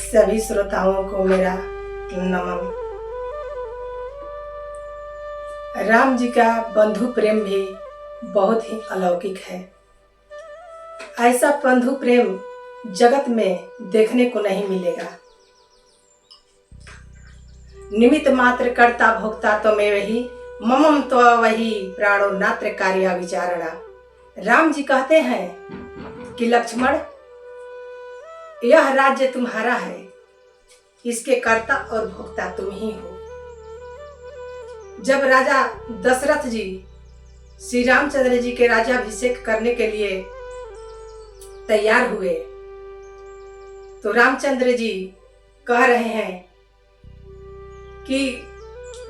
सभी श्रोताओं को मेरा नमन। राम जी का बंधु प्रेम भी बहुत ही अलौकिक है। ऐसा बंधु प्रेम जगत में देखने को नहीं मिलेगा। निमित्त मात्र कर्ता भोक्ता तो मैं वही, ममम तो वही प्राणो नात्र कार्य विचारणा। राम जी कहते हैं कि लक्ष्मण, यह राज्य तुम्हारा है, इसके कर्ता और भोक्ता तुम ही हो। जब राजा दशरथ जी श्री रामचंद्र जी के राज्याभिषेक करने के लिए तैयार हुए तो रामचंद्र जी कह रहे हैं कि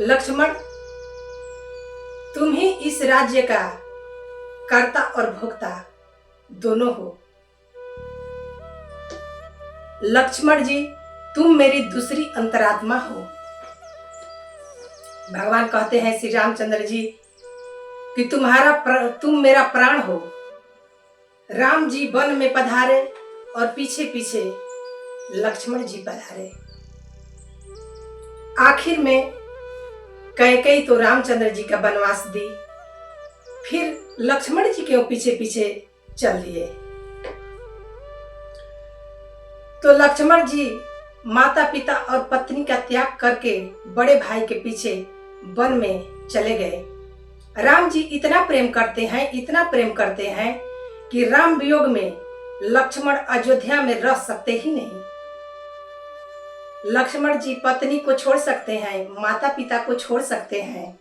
लक्ष्मण, तुम ही इस राज्य का कर्ता और भोक्ता दोनों हो। लक्ष्मण जी, तुम मेरी दूसरी अंतरात्मा हो। भगवान कहते हैं श्री रामचंद्र जी कि तुम मेरा प्राण हो। राम जी वन में पधारे और पीछे पीछे लक्ष्मण जी पधारे। आखिर में कैकेयी तो रामचंद्र जी का वनवास दी, फिर लक्ष्मण जी के पीछे पीछे चल दिए। तो लक्ष्मण जी माता पिता और पत्नी का त्याग करके बड़े भाई के पीछे वन में चले गए। राम जी इतना प्रेम करते हैं, इतना प्रेम करते हैं कि राम वियोग में लक्ष्मण अयोध्या में रह सकते ही नहीं। लक्ष्मण जी पत्नी को छोड़ सकते हैं, माता पिता को छोड़ सकते हैं,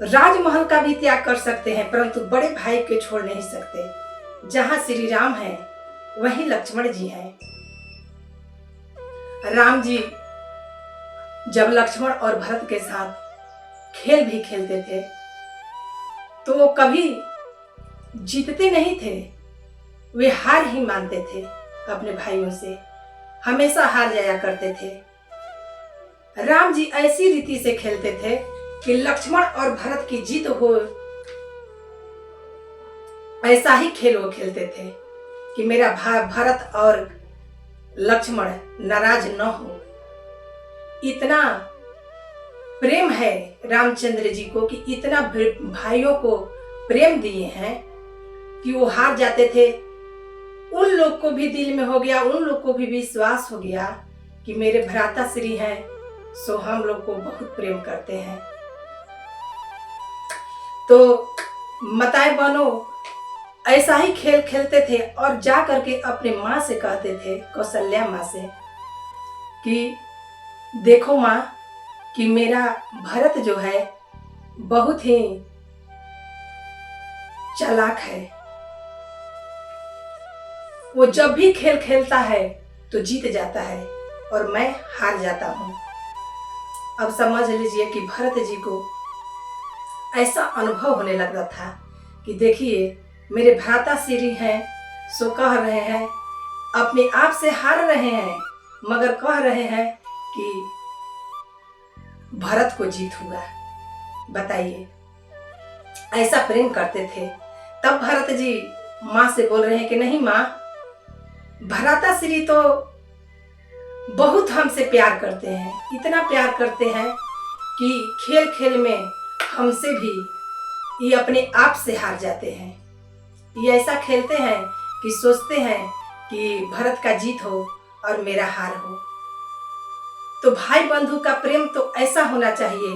राजमहल का भी त्याग कर सकते हैं, परंतु बड़े भाई को छोड़ नहीं सकते। जहां श्री राम है वहीं लक्ष्मण जी हैं। राम जी जब लक्ष्मण और भरत के साथ खेल भी खेलते थे तो वो कभी जीतते नहीं थे, वे हार ही मानते थे। अपने भाइयों से हमेशा हार जाया करते थे। राम जी ऐसी रीति से खेलते थे कि लक्ष्मण और भरत की जीत हो, ऐसा ही खेल वो खेलते थे कि मेरा भरत और लक्ष्मण नाराज न हो। इतना प्रेम है रामचंद्र जी को कि इतना भाइयों को प्रेम दिए हैं कि वो हार जाते थे। उन लोग को भी दिल में हो गया, उन लोग को भी विश्वास हो गया कि मेरे भ्राता श्री हैं, सो हम लोग को बहुत प्रेम करते हैं। तो माताएं बहनों ऐसा ही खेल खेलते थे और जा करके अपने माँ से कहते थे, कौशल्या माँ से, कि देखो माँ कि मेरा भरत जो है बहुत ही चालाक है। वो जब भी खेल खेलता है तो जीत जाता है और मैं हार जाता हूँ। अब समझ लीजिए कि भरत जी को ऐसा अनुभव होने लगा था कि देखिए मेरे भ्राता श्री हैं, सो कह रहे हैं, अपने आप से हार रहे हैं मगर कह रहे हैं कि भरत को जीत हुआ। बताइए, ऐसा प्रेम करते थे। तब भरत जी माँ से बोल रहे हैं कि नहीं माँ, भ्राता श्री तो बहुत हमसे प्यार करते हैं, इतना प्यार करते हैं कि खेल खेल में हमसे भी ये अपने आप से हार जाते हैं। ये ऐसा खेलते हैं कि सोचते हैं कि भरत का जीत हो और मेरा हार हो। तो भाई बंधु का प्रेम तो ऐसा होना चाहिए।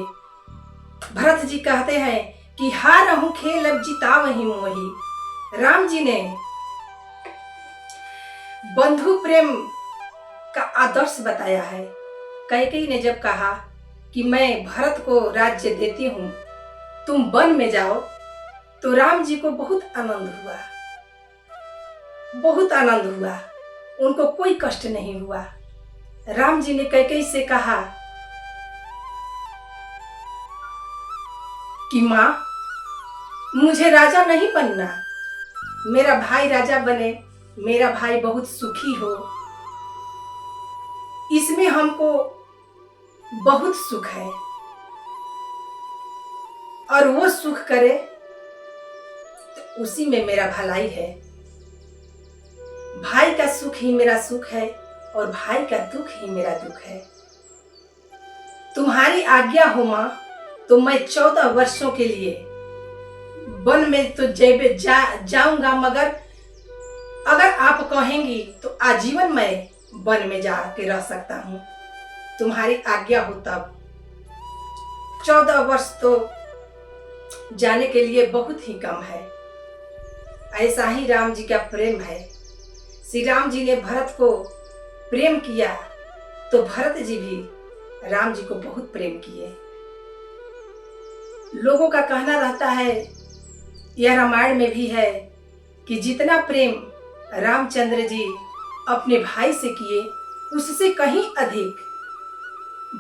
भरत जी कहते हैं कि हारहूं खेल अब जीता वही मोही। राम जी ने बंधु प्रेम का आदर्श बताया है। कैकेयी ने जब कहा कि मैं भरत को राज्य देती हूँ, तुम वन में जाओ, तो राम जी को बहुत आनंद हुआ, बहुत आनंद हुआ। उनको कोई कष्ट नहीं हुआ। राम जी ने कैकेयी से कहा कि माँ, मुझे राजा नहीं बनना, मेरा भाई राजा बने, मेरा भाई बहुत सुखी हो, इसमें हमको बहुत सुख है और वो सुख करे तो उसी में मेरा भलाई है। भाई का सुख सुख ही मेरा सुख है और भाई का दुख ही मेरा दुख है। तुम्हारी आज्ञा हो माँ तो मैं 14 वर्षों के लिए वन में तो जाऊंगा, मगर अगर आप कहेंगी तो आजीवन मैं वन में जाके रह सकता हूँ। तुम्हारी आज्ञा हो तब। 14 वर्ष तो जाने के लिए बहुत ही कम है। ऐसा ही राम जी का प्रेम है। श्री राम जी ने भरत को प्रेम किया तो भरत जी भी राम जी को बहुत प्रेम किए। लोगों का कहना रहता है, यह रामायण में भी है, कि जितना प्रेम रामचंद्र जी अपने भाई से किए उससे कहीं अधिक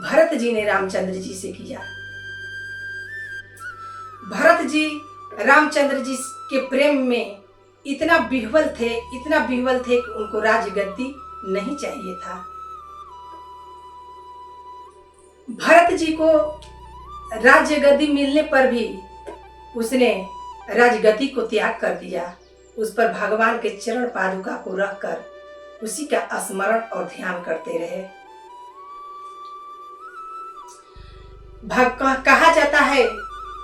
भरत जी ने रामचंद्र जी से किया। भरत जी रामचंद्र जी के प्रेम में इतना विह्वल थे कि उनको राजगद्दी नहीं चाहिए था। भरत जी को राज्यगद्दी मिलने पर भी उसने राजगद्दी को त्याग कर दिया। उस पर भगवान के चरण पादुका को रखकर उसी का स्मरण और ध्यान करते रहे। कहा जाता है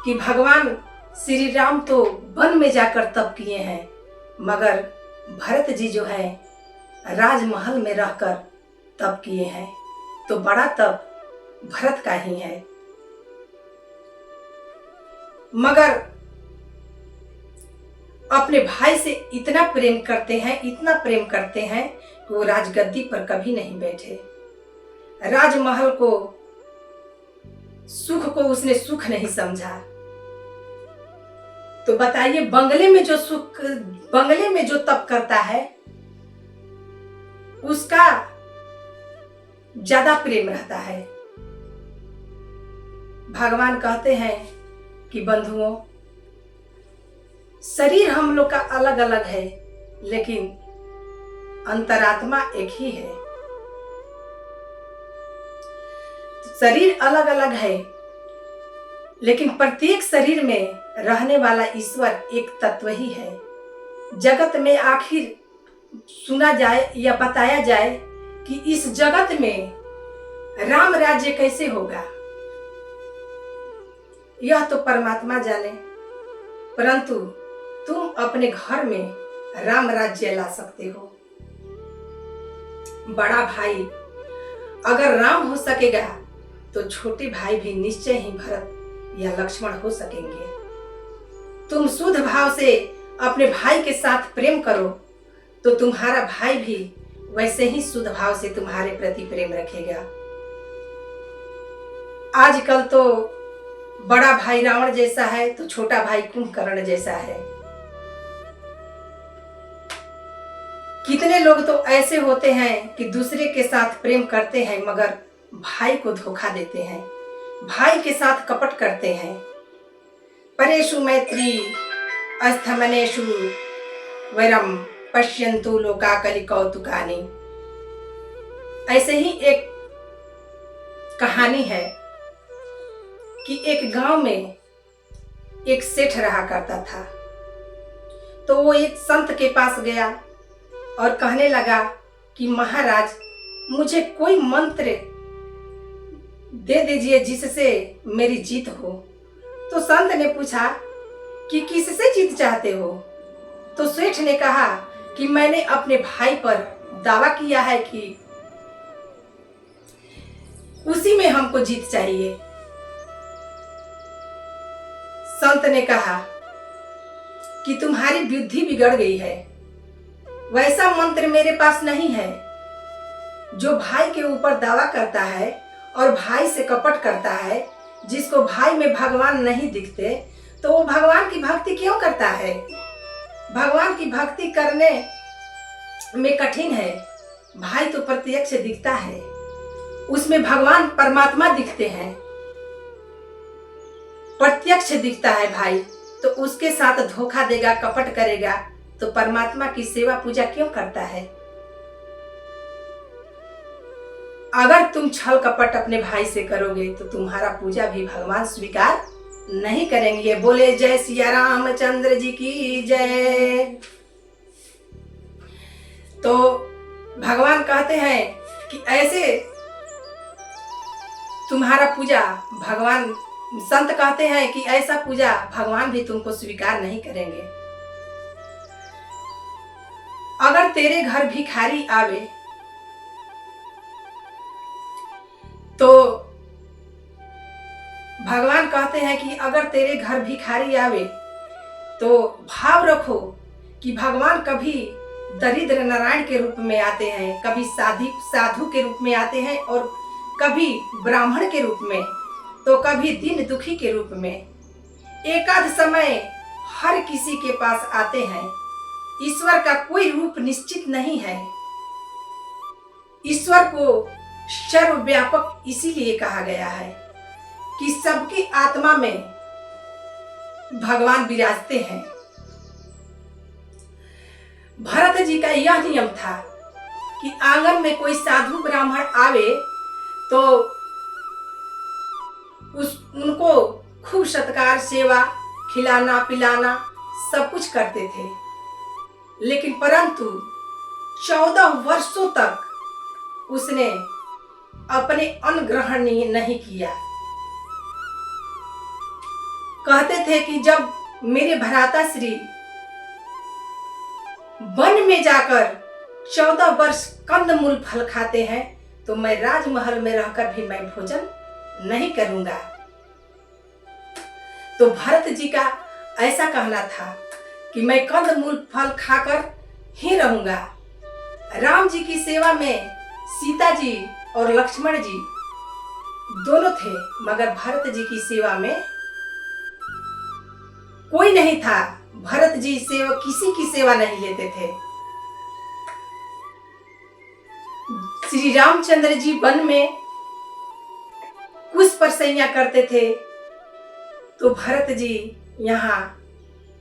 कि भगवान श्री राम तो वन में जाकर तप किए हैं, मगर भरत जी जो है राजमहल में रहकर तप किए हैं। तो बड़ा तप भरत का ही है। मगर अपने भाई से इतना प्रेम करते हैं कि वो राजगद्दी पर कभी नहीं बैठे। राजमहल को सुख को उसने सुख नहीं समझा। तो बताइए, बंगले में जो तप करता है उसका ज्यादा प्रेम रहता है। भगवान कहते हैं कि बंधुओं, शरीर हम लोग का अलग अलग है, लेकिन अंतरात्मा एक ही है। शरीर अलग अलग है, लेकिन प्रत्येक शरीर में रहने वाला ईश्वर एक तत्व ही है। जगत में आखिर सुना जाए या बताया जाए कि इस जगत में राम राज्य कैसे होगा, यह तो परमात्मा जाने, परंतु तुम अपने घर में राम राज्य ला सकते हो। बड़ा भाई अगर राम हो सकेगा तो छोटे भाई भी निश्चय ही भरत या लक्ष्मण हो सकेंगे। तुम शुद्ध भाव से अपने भाई के साथ प्रेम करो तो तुम्हारा भाई भी वैसे ही शुद्ध भाव से तुम्हारे प्रति प्रेम रखेगा। आजकल तो बड़ा भाई रावण जैसा है तो छोटा भाई कुंभकर्ण जैसा है। कितने लोग तो ऐसे होते हैं कि दूसरे के साथ प्रेम करते हैं मगर भाई को धोखा देते हैं, भाई के साथ कपट करते हैं। परेषु मैत्री अस्थमनेषु वैरम पश्यन्तु लोका कलिकौतुकानि। ऐसे ही एक कहानी है कि एक गांव में एक सेठ रहा करता था। तो वो एक संत के पास गया और कहने लगा कि महाराज, मुझे कोई मंत्र दे दीजिए जिससे मेरी जीत हो। तो संत ने पूछा कि किससे जीत चाहते हो? तो सेठ ने कहा कि मैंने अपने भाई पर दावा किया है कि उसी में हमको जीत चाहिए। संत ने कहा कि तुम्हारी बुद्धि बिगड़ गई है, वैसा मंत्र मेरे पास नहीं है। जो भाई के ऊपर दावा करता है और भाई से कपट करता है, जिसको भाई में भगवान नहीं दिखते, तो वो भगवान की भक्ति क्यों करता है? भगवान की भक्ति करने में कठिन है। भाई तो प्रत्यक्ष दिखता है, उसमें भगवान परमात्मा दिखते हैं, प्रत्यक्ष दिखता है भाई। तो उसके साथ धोखा देगा, कपट करेगा तो परमात्मा की सेवा पूजा क्यों करता है? अगर तुम छल कपट अपने भाई से करोगे तो तुम्हारा पूजा भी भगवान स्वीकार नहीं करेंगे। बोले जय सिया रामचंद्र जी की जय। तो भगवान कहते हैं कि ऐसे तुम्हारा पूजा भगवान, संत कहते हैं कि ऐसा पूजा भगवान भी तुमको स्वीकार नहीं करेंगे। अगर तेरे घर भिखारी आवे तो भगवान कहते हैं कि अगर तेरे घर भिखारी आवे तो भाव रखो कि भगवान कभी दरिद्र नारायण के रूप में आते हैं, कभी साधु के रूप में आते हैं, और कभी ब्राह्मण के रूप में, तो कभी दीन दुखी के रूप में। एकाध समय हर किसी के पास आते हैं। ईश्वर का कोई रूप निश्चित नहीं है। ईश्वर को सर्वव्यापक इसीलिए कहा गया है कि सबकी आत्मा में भगवान विराजते हैं। भरत जी का यह नियम था कि आंगन में कोई साधु ब्राह्मण आवे तो उनको खूब सत्कार, सेवा, खिलाना पिलाना सब कुछ करते थे। लेकिन परंतु 14 वर्षों तक उसने अपने अन्न ग्रहण नहीं किया। कहते थे कि जब मेरे भ्राता श्री वन में जाकर 14 वर्ष कंदमूल फल खाते हैं तो मैं राजमहल में रहकर भी मैं भोजन नहीं करूंगा। तो भरत जी का ऐसा कहना था कि मैं कंदमूल फल खाकर ही रहूंगा। राम जी की सेवा में सीता जी और लक्ष्मण जी दोनों थे, मगर भरत जी की सेवा में कोई नहीं था। भरत जी सेवा किसी की सेवा नहीं लेते थे। श्री रामचंद्र जी वन में कुछ परसैया करते थे तो भरत जी यहाँ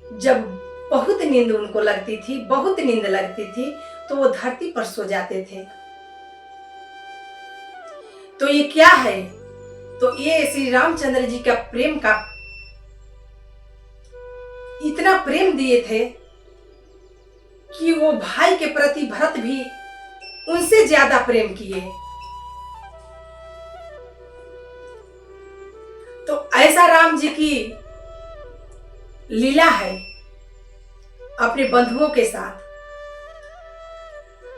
जब बहुत नींद उनको लगती थी, बहुत नींद लगती थी, तो वो धरती पर सो जाते थे। तो ये क्या है? तो ये श्री रामचंद्र जी का प्रेम का इतना प्रेम दिए थे कि वो भाई के प्रति भरत भी उनसे ज्यादा प्रेम किए। तो ऐसा राम जी की लीला है अपने बंधुओं के साथ।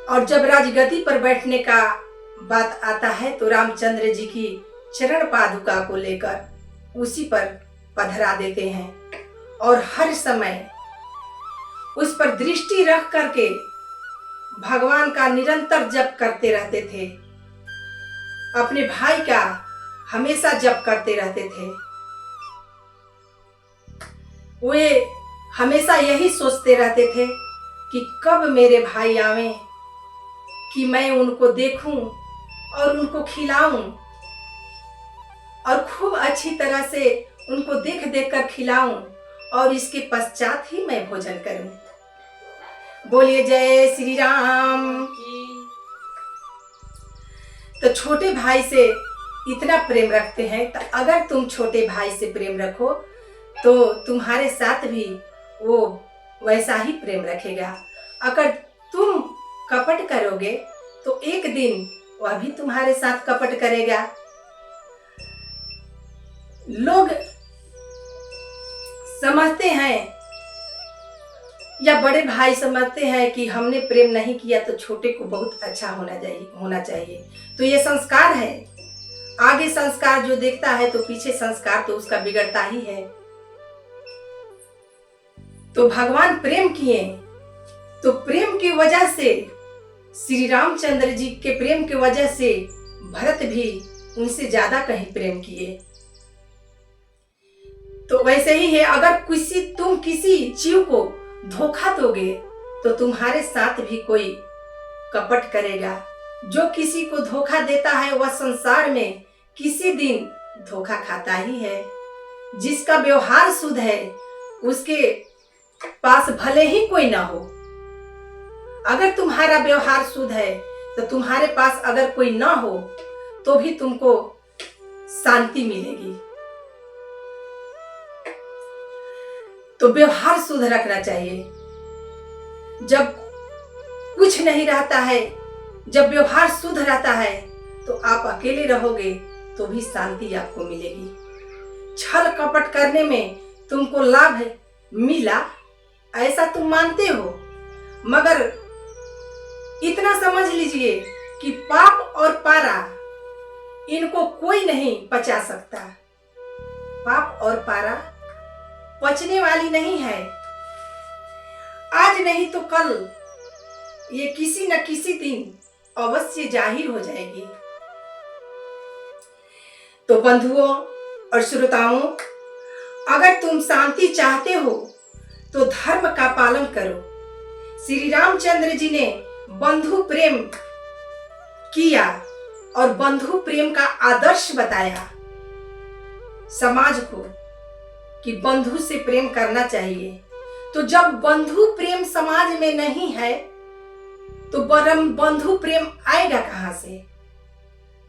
और जब राजगद्दी पर बैठने का बात आता है तो रामचंद्र जी की चरण पादुका को लेकर उसी पर पधरा देते हैं और हर समय उस पर दृष्टि रख करके भगवान का निरंतर जप करते रहते थे। अपने भाई का हमेशा जप करते रहते थे। वे हमेशा यही सोचते रहते थे कि कब मेरे भाई आवें कि मैं उनको देखूं और उनको खिलाऊं और खूब अच्छी तरह से उनको देख देख कर खिलाऊं और इसके पश्चात ही मैं भोजन करूं। बोलिए जय श्री राम की। तो छोटे भाई से इतना प्रेम रखते हैं, तो अगर तुम छोटे भाई से प्रेम रखो तो तुम्हारे साथ भी वो वैसा ही प्रेम रखेगा। अगर तुम कपट करोगे तो एक दिन वह भी तुम्हारे साथ कपट करेगा। लोग समझते हैं या बड़े भाई समझते हैं कि हमने प्रेम नहीं किया तो छोटे को बहुत अच्छा होना चाहिए। तो ये संस्कार है। आगे संस्कार जो देखता है तो पीछे संस्कार तो उसका बिगड़ता ही है। तो भगवान प्रेम किए, तो प्रेम की वजह से श्री रामचंद्र जी के प्रेम की वजह से भरत भी उनसे ज्यादा कहीं प्रेम किए। तो वैसे ही है, अगर तुम किसी जीव को धोखा दोगे तो तुम्हारे साथ भी कोई कपट करेगा। जो किसी को धोखा देता है वह संसार में किसी दिन धोखा खाता ही है। जिसका व्यवहार शुद्ध है उसके पास भले ही कोई ना हो, अगर तुम्हारा व्यवहार शुद्ध है तो तुम्हारे पास अगर कोई ना हो तो भी तुमको शांति मिलेगी। तो व्यवहार शुद्ध रखना चाहिए। जब कुछ नहीं रहता है जब व्यवहार शुद्ध रहता है तो आप अकेले रहोगे तो भी शांति आपको मिलेगी। छल कपट करने में तुमको लाभ मिला ऐसा तुम मानते हो, मगर इतना समझ लीजिए कि पाप और पारा इनको कोई नहीं पचा सकता। पाप और पारा पचने वाली नहीं है। आज नहीं तो कल ये किसी न किसी दिन अवश्य जाहिर हो जाएगी। तो बंधुओं और श्रोताओं, अगर तुम शांति चाहते हो तो धर्म का पालन करो। श्री रामचंद्र जी ने बंधु प्रेम किया और बंधु प्रेम का आदर्श बताया समाज को कि बंधु से प्रेम करना चाहिए। तो जब बंधु प्रेम समाज में नहीं है तो बंधु प्रेम आएगा कहां से?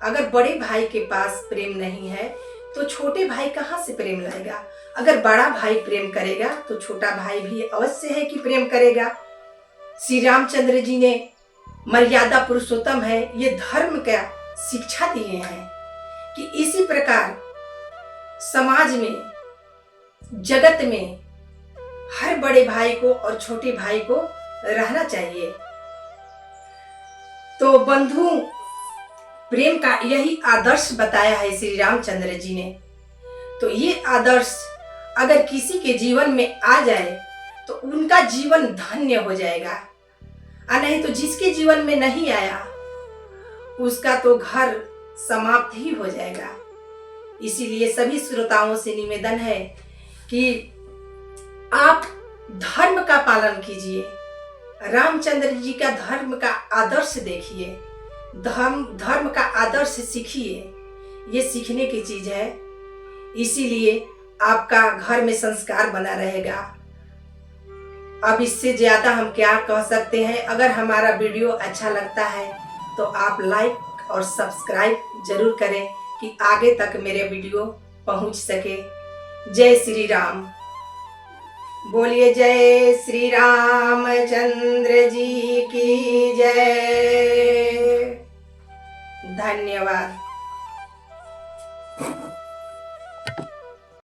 अगर बड़े भाई के पास प्रेम नहीं है तो छोटे भाई कहां से प्रेम लाएगा? अगर बड़ा भाई प्रेम करेगा तो छोटा भाई भी अवश्य है कि प्रेम करेगा। श्री रामचंद्र जी ने मर्यादा पुरुषोत्तम है, ये धर्म का शिक्षा दिए हैं कि इसी प्रकार समाज में, जगत में हर बड़े भाई को और छोटे भाई को रहना चाहिए। तो बंधु प्रेम का यही आदर्श बताया है श्री रामचंद्र जी ने। तो ये आदर्श अगर किसी के जीवन में आ जाए तो उनका जीवन धन्य हो जाएगा, और नहीं तो जिसके जीवन में नहीं आया उसका तो घर समाप्त ही हो जाएगा। इसीलिए सभी श्रोताओं से निवेदन है कि आप धर्म का पालन कीजिए, रामचंद्र जी का धर्म का आदर्श देखिए, धर्म का आदर्श सीखिए। ये सीखने की चीज है, इसीलिए आपका घर में संस्कार बना रहेगा। अब इससे ज्यादा हम क्या कह सकते हैं। अगर हमारा वीडियो अच्छा लगता है तो आप लाइक और सब्सक्राइब जरूर करें कि आगे तक मेरे वीडियो पहुंच सके। जय श्री राम। बोलिए जय श्री रामचंद्र जी की जय। धन्यवाद।